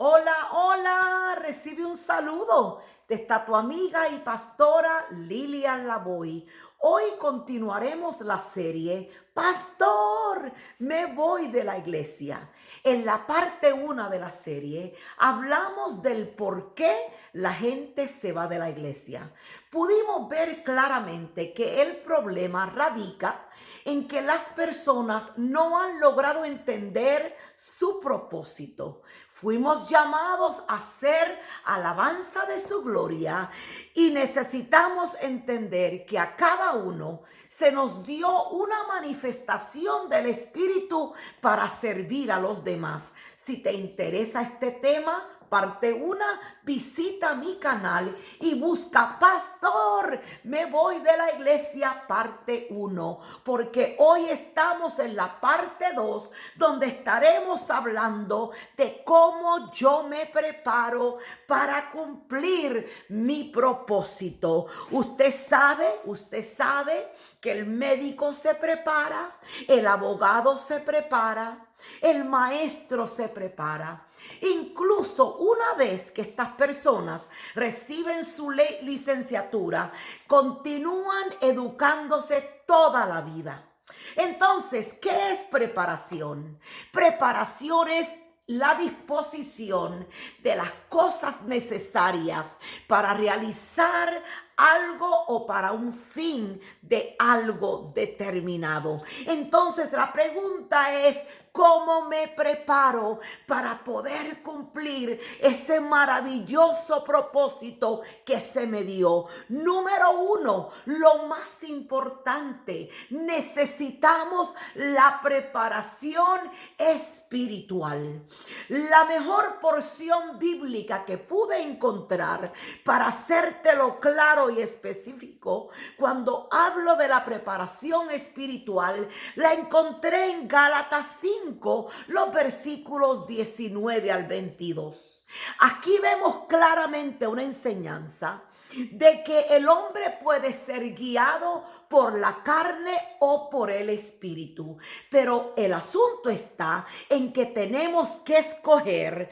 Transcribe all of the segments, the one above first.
Hola, hola, recibe un saludo de esta tu amiga y pastora Lilian Lavoy. Hoy continuaremos la serie Pastor, me voy de la iglesia. En la parte 1 de la serie hablamos del por qué la gente se va de la iglesia. Pudimos ver claramente que el problema radica en que las personas no han logrado entender su propósito. Fuimos llamados a ser alabanza de su gloria y necesitamos entender que a cada uno se nos dio una manifestación del Espíritu para servir a los demás. Si te interesa este tema, parte 1, visita mi canal y busca Pastor, me voy de la iglesia parte 1, porque hoy estamos en la parte 2, donde estaremos hablando de cómo yo me preparo para cumplir mi propósito. Usted sabe que el médico se prepara, el abogado se prepara, el maestro se prepara. Incluso una vez que estas personas reciben su licenciatura, continúan educándose toda la vida. Entonces, ¿qué es preparación? Preparación es la disposición de las cosas necesarias para realizar algo o para un fin de algo determinado. Entonces la pregunta es, ¿cómo me preparo para poder cumplir ese maravilloso propósito que se me dio? Número 1, lo más importante, necesitamos la preparación espiritual. La mejor porción bíblica que pude encontrar para hacértelo claro y específico, cuando hablo de la preparación espiritual, la encontré en Gálatas 5, los versículos 19 al 22. Aquí vemos claramente una enseñanza de que el hombre puede ser guiado por la carne o por el espíritu, pero el asunto está en que tenemos que escoger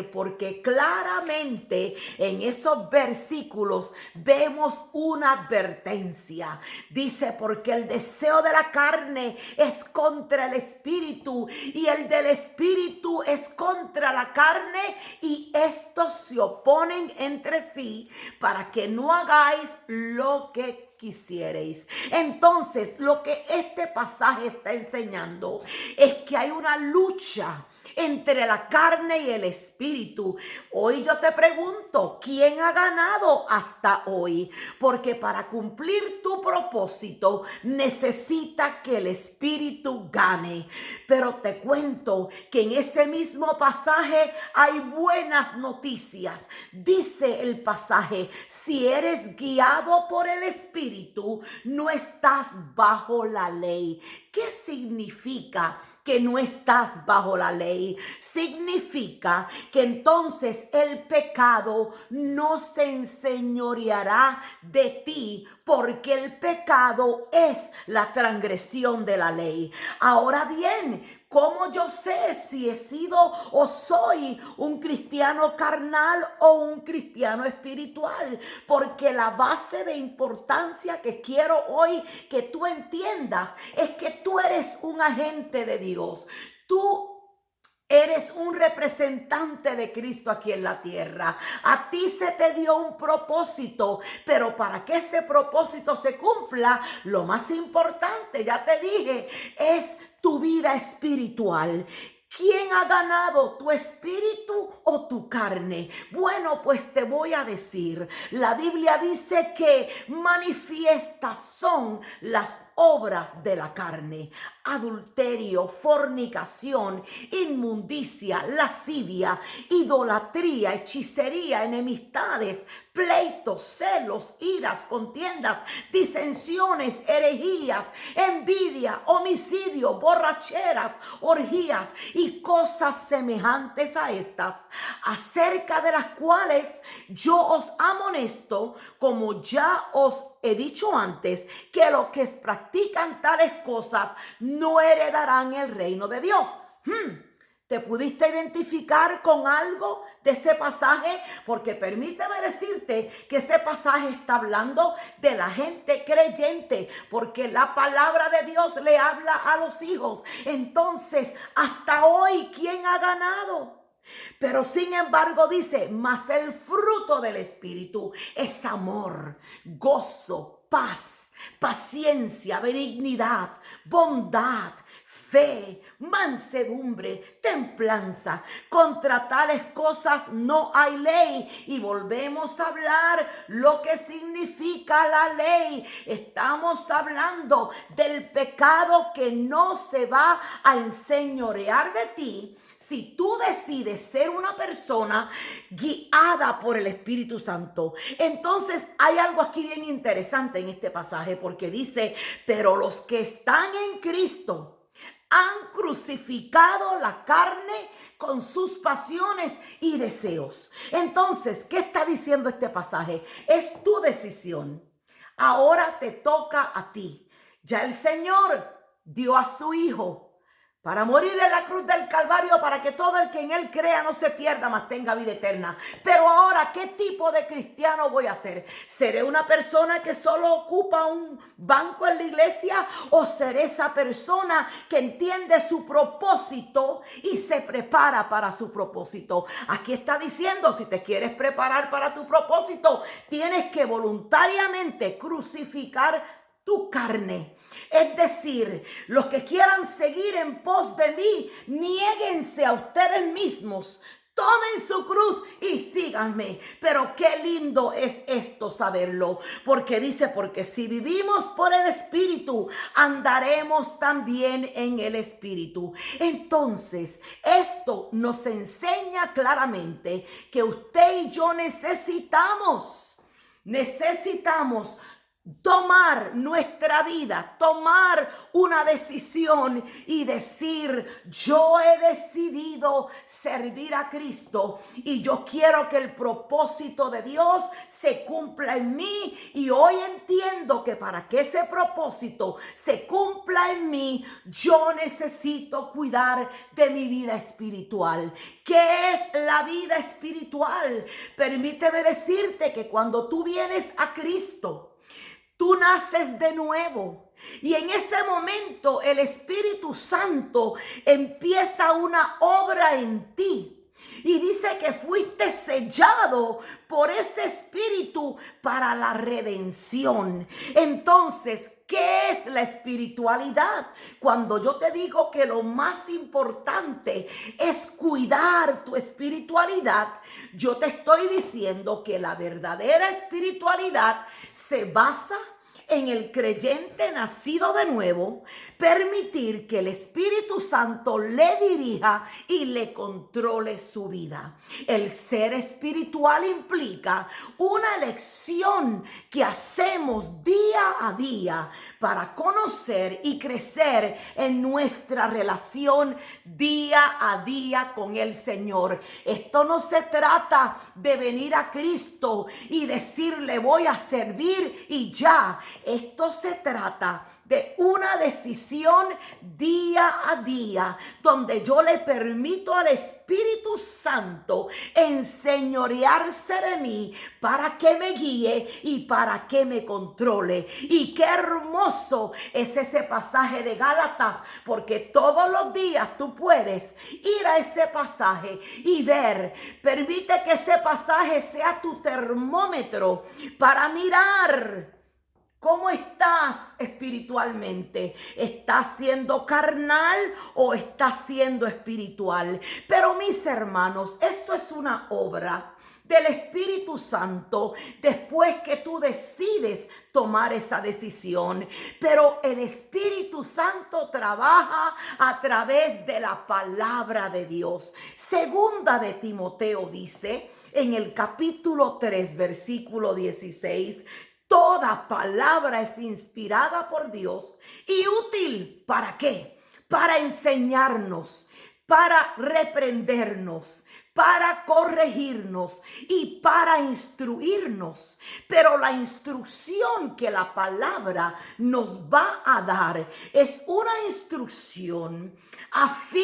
porque claramente en esos versículos vemos una advertencia. Dice, porque el deseo de la carne es contra el espíritu y el del espíritu es contra la carne, y estos se oponen entre sí para que no hagáis lo que quisierais. Entonces, lo que este pasaje está enseñando es que hay una lucha entre la carne y el espíritu. Hoy yo te pregunto, ¿quién ha ganado hasta hoy? Porque para cumplir tu propósito necesita que el espíritu gane. Pero te cuento que en ese mismo pasaje hay buenas noticias. Dice el pasaje, si eres guiado por el espíritu, no estás bajo la ley. ¿Qué significa que no estás bajo la ley? Significa que entonces el pecado no se enseñoreará de ti, porque el pecado es la transgresión de la ley. Ahora bien, ¿cómo yo sé si he sido o soy un cristiano carnal o un cristiano espiritual? Porque la base de importancia que quiero hoy que tú entiendas es que tú eres un agente de Dios. Tú eres un representante de Cristo aquí en la tierra. A ti se te dio un propósito, pero para que ese propósito se cumpla, lo más importante, ya te dije, es tu vida espiritual. ¿Quién ha ganado, tu espíritu o tu carne? Bueno, pues te voy a decir, la Biblia dice que manifiestas son las obras de la carne: adulterio, fornicación, inmundicia, lascivia, idolatría, hechicería, enemistades, pleitos, celos, iras, contiendas, disensiones, herejías, envidia, homicidio, borracheras, orgías y cosas semejantes a estas, acerca de las cuales yo os amonesto, como ya os he dicho antes, que los que practican tales cosas no heredarán el reino de Dios. ¿Te pudiste identificar con algo de ese pasaje? Porque permíteme decirte que ese pasaje está hablando de la gente creyente, porque la palabra de Dios le habla a los hijos. Entonces, hasta hoy, ¿quién ha ganado? Pero sin embargo dice, mas el fruto del Espíritu es amor, gozo, paz, paciencia, benignidad, bondad, fe, mansedumbre, templanza. Contra tales cosas no hay ley. Y volvemos a hablar lo que significa la ley. Estamos hablando del pecado que no se va a enseñorear de ti si tú decides ser una persona guiada por el Espíritu Santo. Entonces hay algo aquí bien interesante en este pasaje, porque dice, pero los que están en Cristo han crucificado la carne con sus pasiones y deseos. Entonces, ¿qué está diciendo este pasaje? Es tu decisión. Ahora te toca a ti. Ya el Señor dio a su Hijo para morir en la cruz del Calvario, para que todo el que en Él crea no se pierda, mas tenga vida eterna. Pero ahora, ¿qué tipo de cristiano voy a ser? ¿Seré una persona que solo ocupa un banco en la iglesia? ¿O seré esa persona que entiende su propósito y se prepara para su propósito? Aquí está diciendo, si te quieres preparar para tu propósito, tienes que voluntariamente crucificar tu carne. Es decir, los que quieran seguir en pos de mí, niéguense a ustedes mismos, tomen su cruz y síganme. Pero qué lindo es esto saberlo, porque dice, porque si vivimos por el Espíritu, andaremos también en el Espíritu. Entonces, esto nos enseña claramente que usted y yo necesitamos tomar nuestra vida, tomar una decisión y decir, yo he decidido servir a Cristo y yo quiero que el propósito de Dios se cumpla en mí. Y hoy entiendo que para que ese propósito se cumpla en mí, yo necesito cuidar de mi vida espiritual. ¿Qué es la vida espiritual? Permíteme decirte que cuando tú vienes a Cristo, tú naces de nuevo y en ese momento el Espíritu Santo empieza una obra en ti. Y dice que fuiste sellado por ese Espíritu para la redención. Entonces, ¿qué es la espiritualidad? Cuando yo te digo que lo más importante es cuidar tu espiritualidad, yo te estoy diciendo que la verdadera espiritualidad se basa en el creyente nacido de nuevo, permitir que el Espíritu Santo le dirija y le controle su vida. El ser espiritual implica una elección que hacemos día a día para conocer y crecer en nuestra relación día a día con el Señor. Esto no se trata de venir a Cristo y decirle voy a servir y ya. Esto se trata de una decisión día a día, donde yo le permito al Espíritu Santo enseñorearse de mí para que me guíe y para que me controle. Y qué hermoso es ese pasaje de Gálatas, porque todos los días tú puedes ir a ese pasaje y ver. Permite que ese pasaje sea tu termómetro para mirar ¿cómo estás espiritualmente? ¿Estás siendo carnal o estás siendo espiritual? Pero mis hermanos, esto es una obra del Espíritu Santo después que tú decides tomar esa decisión. Pero el Espíritu Santo trabaja a través de la palabra de Dios. Segunda de Timoteo dice en el capítulo 3, versículo 16, toda palabra es inspirada por Dios y útil. ¿Para qué? Para enseñarnos, para reprendernos, para corregirnos y para instruirnos. Pero la instrucción que la palabra nos va a dar es una instrucción a fin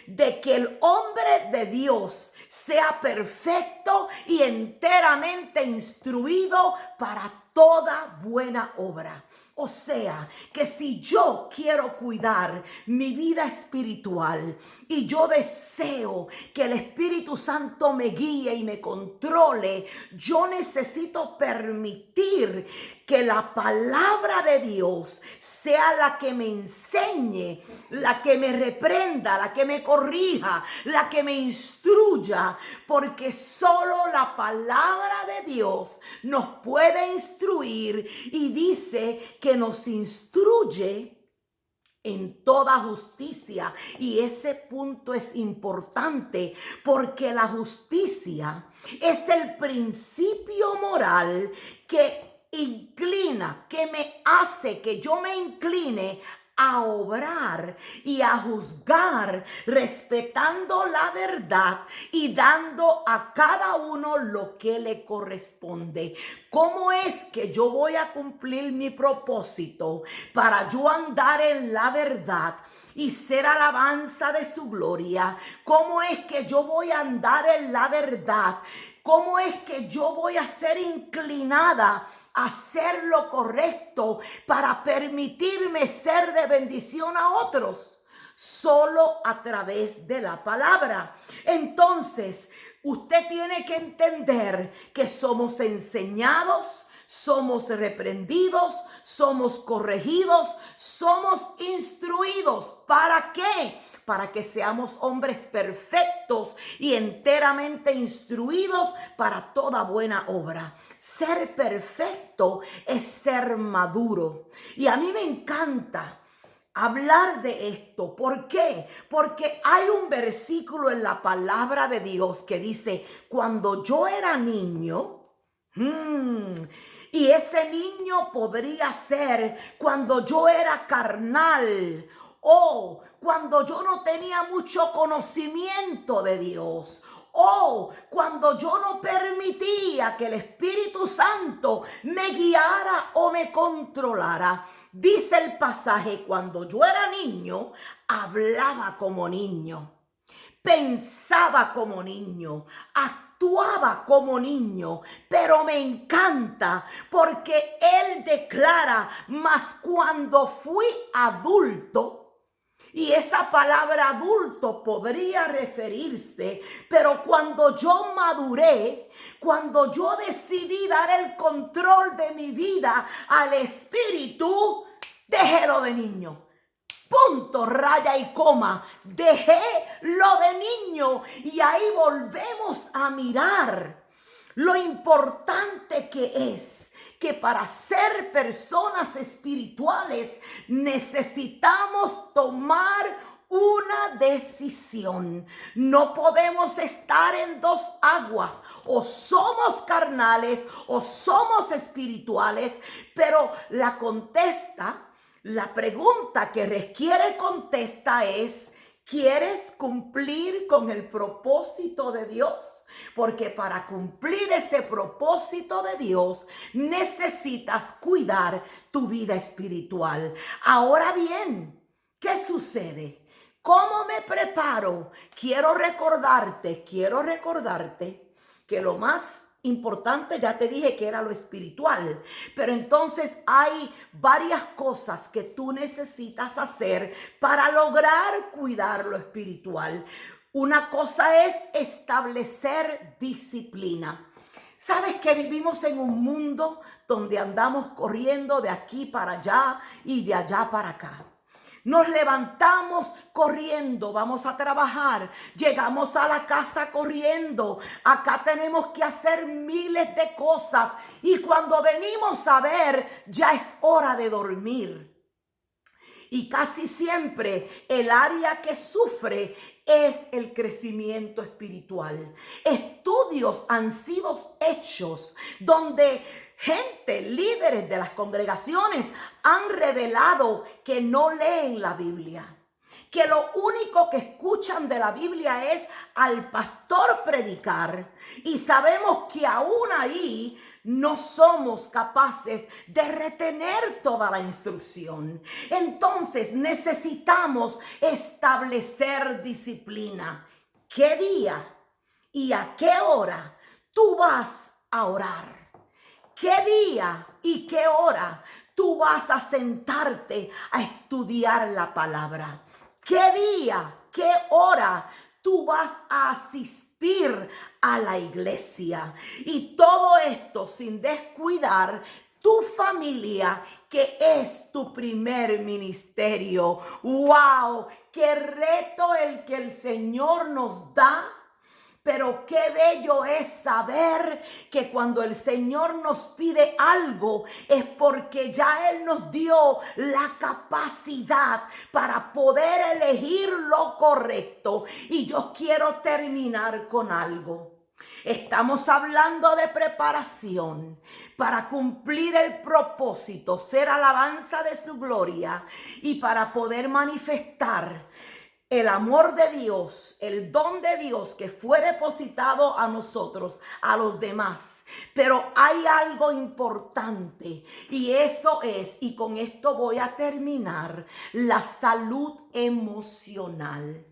de que el hombre de Dios sea perfecto y enteramente instruido para toda buena obra. O sea, que si yo quiero cuidar mi vida espiritual y yo deseo que el Espíritu Santo me guíe y me controle, yo necesito permitir que la palabra de Dios sea la que me enseñe, la que me reprenda, la que me corrija, la que me instruya, porque solo la palabra de Dios nos puede instruir y dice que nos instruye en toda justicia. Y ese punto es importante porque la justicia es el principio moral que inclina, que me hace que yo me incline a obrar y a juzgar respetando la verdad y dando a cada uno lo que le corresponde. ¿Cómo es que yo voy a cumplir mi propósito para yo andar en la verdad y ser alabanza de su gloria? ¿Cómo es que yo voy a andar en la verdad? ¿Cómo es que yo voy a ser inclinada a hacer lo correcto para permitirme ser de bendición a otros? Solo a través de la palabra. Entonces, usted tiene que entender que somos enseñados, somos reprendidos, somos corregidos, somos instruidos. ¿Para qué? Para que seamos hombres perfectos y enteramente instruidos para toda buena obra. Ser perfecto es ser maduro. Y a mí me encanta hablar de esto. ¿Por qué? Porque hay un versículo en la palabra de Dios que dice, cuando yo era niño, y ese niño podría ser cuando yo era carnal o cuando yo no tenía mucho conocimiento de Dios, o cuando yo no permitía que el Espíritu Santo me guiara o me controlara. Dice el pasaje, cuando yo era niño, hablaba como niño, pensaba como niño, actuaba como niño. Pero me encanta porque él declara, mas cuando fui adulto, y esa palabra adulto podría referirse, pero cuando yo maduré, cuando yo decidí dar el control de mi vida al Espíritu, déjelo de niño. Punto, raya y coma. Dejé lo de niño y ahí volvemos a mirar lo importante que es que para ser personas espirituales necesitamos tomar una decisión. No podemos estar en dos aguas. O somos carnales o somos espirituales. Pero la pregunta que requiere contesta es: ¿quieres cumplir con el propósito de Dios? Porque para cumplir ese propósito de Dios necesitas cuidar tu vida espiritual. Ahora bien, ¿qué sucede? ¿Cómo me preparo? Quiero recordarte que lo más importante, ya te dije que era lo espiritual, pero entonces hay varias cosas que tú necesitas hacer para lograr cuidar lo espiritual. Una cosa es establecer disciplina. ¿Sabes que vivimos en un mundo donde andamos corriendo de aquí para allá y de allá para acá? Nos levantamos corriendo, vamos a trabajar, llegamos a la casa corriendo, acá tenemos que hacer miles de cosas y cuando venimos a ver ya es hora de dormir. Y casi siempre el área que sufre es el crecimiento espiritual. Estudios han sido hechos donde gente, líderes de las congregaciones han revelado que no leen la Biblia, que lo único que escuchan de la Biblia es al pastor predicar, y sabemos que aún ahí no somos capaces de retener toda la instrucción. Entonces necesitamos establecer disciplina. ¿Qué día y a qué hora tú vas a orar? ¿Qué día y qué hora tú vas a sentarte a estudiar la palabra? ¿Qué día, qué hora tú vas a asistir a la iglesia? Y todo esto sin descuidar tu familia, que es tu primer ministerio. ¡Wow! ¡Qué reto el que el Señor nos da! Pero qué bello es saber que cuando el Señor nos pide algo es porque ya Él nos dio la capacidad para poder elegir lo correcto. Y yo quiero terminar con algo. Estamos hablando de preparación para cumplir el propósito, ser alabanza de su gloria, y para poder manifestar el amor de Dios, el don de Dios que fue depositado a nosotros, a los demás. Pero hay algo importante, y eso es, y con esto voy a terminar, la salud emocional.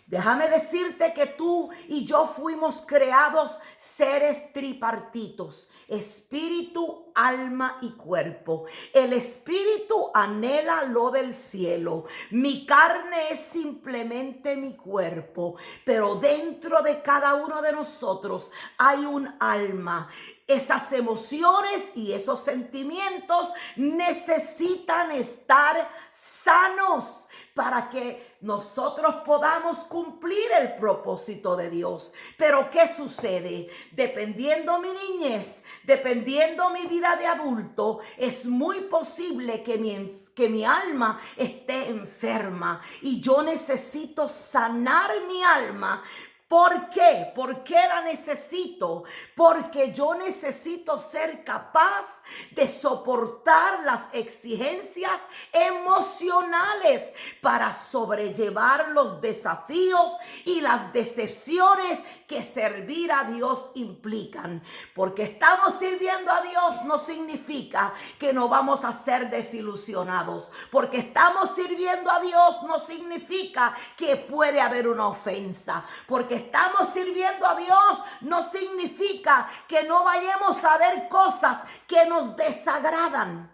Déjame decirte que tú y yo fuimos creados seres tripartitos: espíritu, alma y cuerpo. El espíritu anhela lo del cielo. Mi carne es simplemente mi cuerpo, pero dentro de cada uno de nosotros hay un alma. Esas emociones y esos sentimientos necesitan estar sanos para que nosotros podamos cumplir el propósito de Dios. Pero ¿qué sucede? Dependiendo mi niñez, dependiendo mi vida de adulto, es muy posible que mi alma esté enferma, y yo necesito sanar mi alma. ¿Por qué? ¿Por qué la necesito? Porque yo necesito ser capaz de soportar las exigencias emocionales para sobrellevar los desafíos y las decepciones que servir a Dios implican. Porque estamos sirviendo a Dios no significa que no vamos a ser desilusionados. Porque estamos sirviendo a Dios no significa que puede haber una ofensa. Porque estamos sirviendo a Dios no significa que no vayamos a ver cosas que nos desagradan.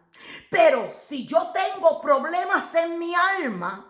Pero si yo tengo problemas en mi alma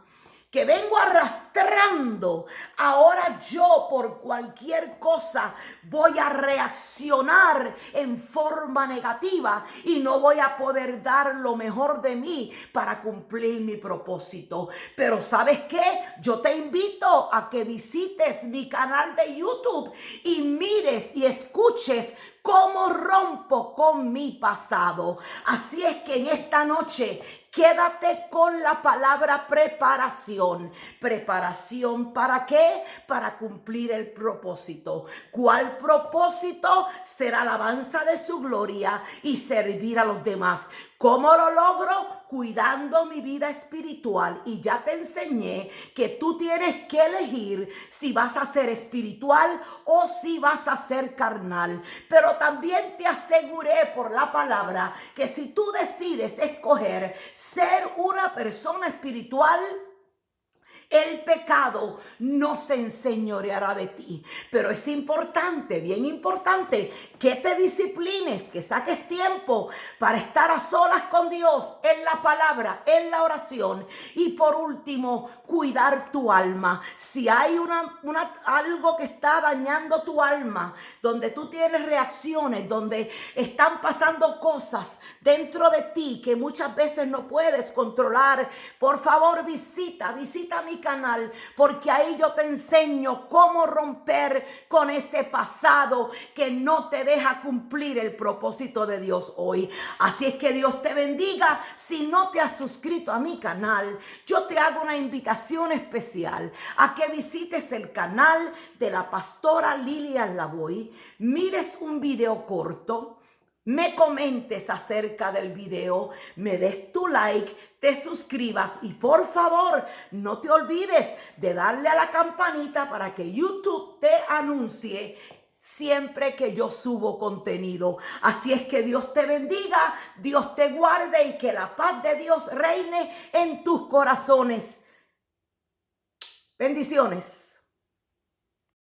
que vengo arrastrando, ahora yo por cualquier cosa voy a reaccionar en forma negativa y no voy a poder dar lo mejor de mí para cumplir mi propósito. Pero ¿sabes qué? Yo te invito a que visites mi canal de YouTube y mires y escuches cómo rompo con mi pasado. Así es que en esta noche quédate con la palabra preparación. ¿Preparación para qué? Para cumplir el propósito. ¿Cuál propósito? Ser alabanza de su gloria y servir a los demás. ¿Cómo lo logro? Cuidando mi vida espiritual. Y ya te enseñé que tú tienes que elegir si vas a ser espiritual o si vas a ser carnal. Pero también te aseguré por la palabra que si tú decides escoger ser una persona espiritual, el pecado no se enseñoreará de ti. Pero es importante, bien importante, que te disciplines, que saques tiempo para estar a solas con Dios en la palabra, en la oración. Y por último, cuidar tu alma. Si hay algo que está dañando tu alma, donde tú tienes reacciones, donde están pasando cosas dentro de ti que muchas veces no puedes controlar, por favor visita mi canal, porque ahí yo te enseño cómo romper con ese pasado que no te deja cumplir el propósito de Dios hoy. Así es que Dios te bendiga. Si no te has suscrito a mi canal, yo te hago una invitación especial a que visites el canal de la pastora Lilian Lavoy, mires un video corto, me comentes acerca del video, me des tu like, te suscribas y por favor no te olvides de darle a la campanita para que YouTube te anuncie siempre que yo subo contenido. Así es que Dios te bendiga, Dios te guarde y que la paz de Dios reine en tus corazones. Bendiciones.